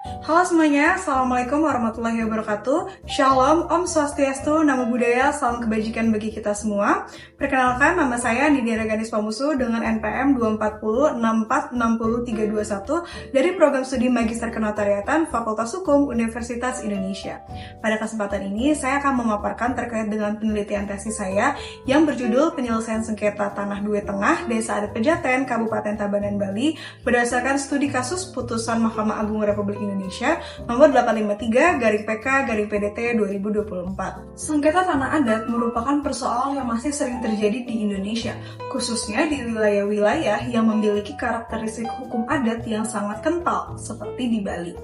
Halo semuanya, Assalamualaikum warahmatullahi wabarakatuh. Shalom, Om Swastiastu, Namo Buddhaya, salam kebajikan bagi kita semua. Perkenalkan, nama saya Nidya Ganis Pamusu dengan NPM 24064600321 dari Program Studi Magister Kenotariatan Fakultas Hukum Universitas Indonesia. Pada kesempatan ini, saya akan memaparkan terkait dengan penelitian tesis saya yang berjudul Penyelesaian Sengketa Tanah Due Tengah, Desa Adat Pejaten, Kabupaten Tabanan, Bali, berdasarkan studi kasus putusan Mahkamah Agung Republik Indonesia nomor 853/PK/PDT 2024. Sengketa tanah adat merupakan persoalan yang masih sering terjadi di Indonesia, khususnya di wilayah-wilayah yang memiliki karakteristik hukum adat yang sangat kental, seperti di Bali.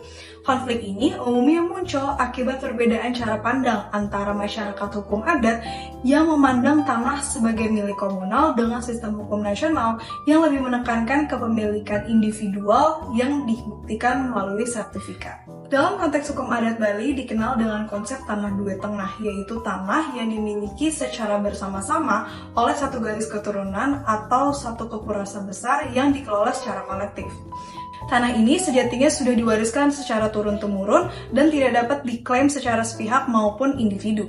Konflik ini umumnya muncul akibat perbedaan cara pandang antara masyarakat hukum adat yang memandang tanah sebagai milik komunal dengan sistem hukum nasional yang lebih menekankan kepemilikan individual yang dibuktikan melalui sertifikat. Dalam konteks hukum adat Bali dikenal dengan konsep tanah due tengah, yaitu tanah yang dimiliki secara bersama-sama oleh satu garis keturunan atau satu kepurasa besar yang dikelola secara kolektif. Tanah ini sejatinya sudah diwariskan secara turun-temurun dan tidak dapat diklaim secara sepihak maupun individu.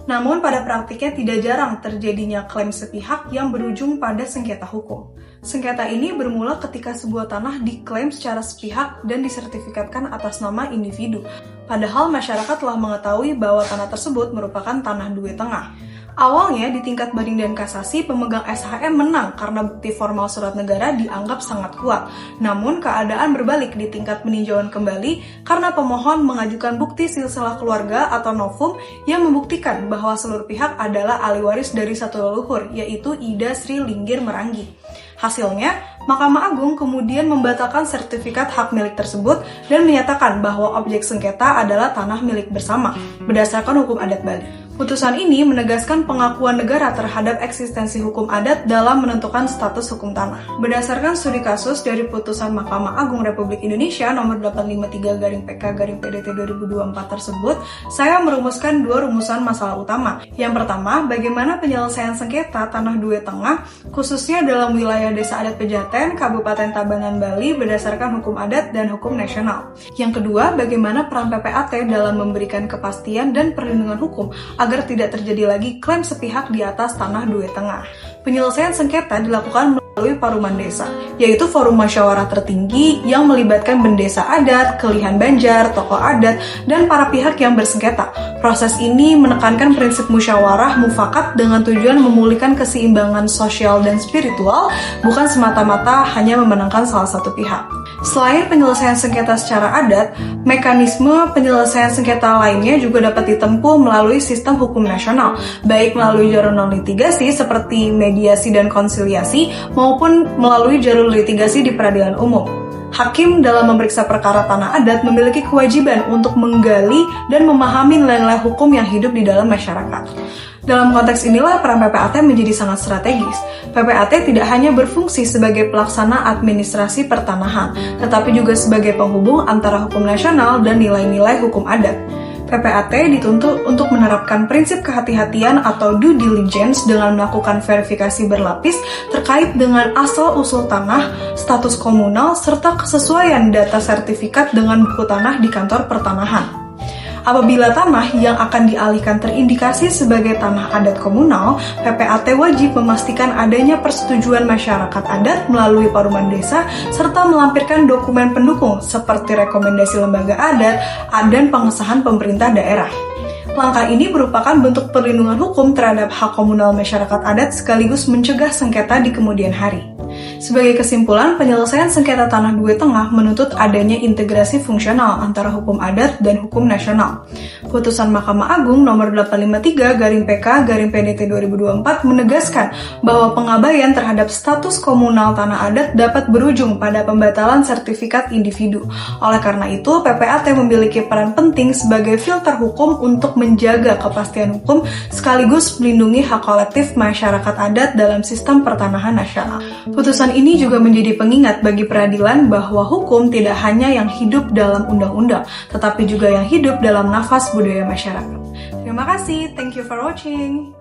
Namun pada praktiknya tidak jarang terjadinya klaim sepihak yang berujung pada sengketa hukum. Sengketa ini bermula ketika sebuah tanah diklaim secara sepihak dan disertifikatkan atas nama individu, padahal masyarakat telah mengetahui bahwa tanah tersebut merupakan tanah due tengah. Awalnya di tingkat banding dan kasasi, pemegang SHM menang karena bukti formal surat negara dianggap sangat kuat. Namun keadaan berbalik di tingkat peninjauan kembali karena pemohon mengajukan bukti silsilah keluarga atau novum yang membuktikan bahwa seluruh pihak adalah ahli waris dari satu leluhur, yaitu Ida Sri Linggir Meranggi. Hasilnya, Mahkamah Agung kemudian membatalkan sertifikat hak milik tersebut dan menyatakan bahwa objek sengketa adalah tanah milik bersama berdasarkan hukum adat Bali. Putusan ini menegaskan pengakuan negara terhadap eksistensi hukum adat dalam menentukan status hukum tanah. Berdasarkan studi kasus dari putusan Mahkamah Agung Republik Indonesia nomor 853/PK/PDT 2024 tersebut, saya merumuskan dua rumusan masalah utama. Yang pertama, bagaimana penyelesaian sengketa tanah due tengah, khususnya dalam wilayah Desa Adat Pejaten, Kabupaten Tabanan, Bali berdasarkan hukum adat dan hukum nasional. Yang kedua, bagaimana peran PPAT dalam memberikan kepastian dan perlindungan hukum agar tidak terjadi lagi klaim sepihak di atas tanah due tengah. Penyelesaian sengketa dilakukan melalui paruman desa, yaitu forum musyawarah tertinggi yang melibatkan bendesa adat, kelihan banjar, tokoh adat, dan para pihak yang bersengketa. Proses ini menekankan prinsip musyawarah mufakat dengan tujuan memulihkan keseimbangan sosial dan spiritual, bukan semata-mata hanya memenangkan salah satu pihak. Selain penyelesaian sengketa secara adat, mekanisme penyelesaian sengketa lainnya juga dapat ditempuh melalui sistem hukum nasional, baik melalui jalur non-litigasi seperti mediasi dan konsiliasi, maupun melalui jalur litigasi di peradilan umum. Hakim dalam memeriksa perkara tanah adat memiliki kewajiban untuk menggali dan memahami nilai-nilai hukum yang hidup di dalam masyarakat. Dalam konteks inilah peran PPAT menjadi sangat strategis. PPAT tidak hanya berfungsi sebagai pelaksana administrasi pertanahan, tetapi juga sebagai penghubung antara hukum nasional dan nilai-nilai hukum adat. PPAT dituntut untuk menerapkan prinsip kehati-hatian atau due diligence dengan melakukan verifikasi berlapis terkait dengan asal-usul tanah, status komunal, serta kesesuaian data sertifikat dengan buku tanah di kantor pertanahan. Apabila tanah yang akan dialihkan terindikasi sebagai tanah adat komunal, PPAT wajib memastikan adanya persetujuan masyarakat adat melalui paruman desa serta melampirkan dokumen pendukung seperti rekomendasi lembaga adat dan pengesahan pemerintah daerah. Langkah ini merupakan bentuk perlindungan hukum terhadap hak komunal masyarakat adat sekaligus mencegah sengketa di kemudian hari. Sebagai kesimpulan, penyelesaian sengketa tanah due tengah menuntut adanya integrasi fungsional antara hukum adat dan hukum nasional. Putusan Mahkamah Agung nomor 853/PK/PDT 2024 menegaskan bahwa pengabaian terhadap status komunal tanah adat dapat berujung pada pembatalan sertifikat individu. Oleh karena itu, PPAT memiliki peran penting sebagai filter hukum untuk menjaga kepastian hukum sekaligus melindungi hak kolektif masyarakat adat dalam sistem pertanahan nasional. Putusan ini juga menjadi pengingat bagi peradilan bahwa hukum tidak hanya yang hidup dalam undang-undang, tetapi juga yang hidup dalam nafas budaya masyarakat. Terima kasih, thank you for watching.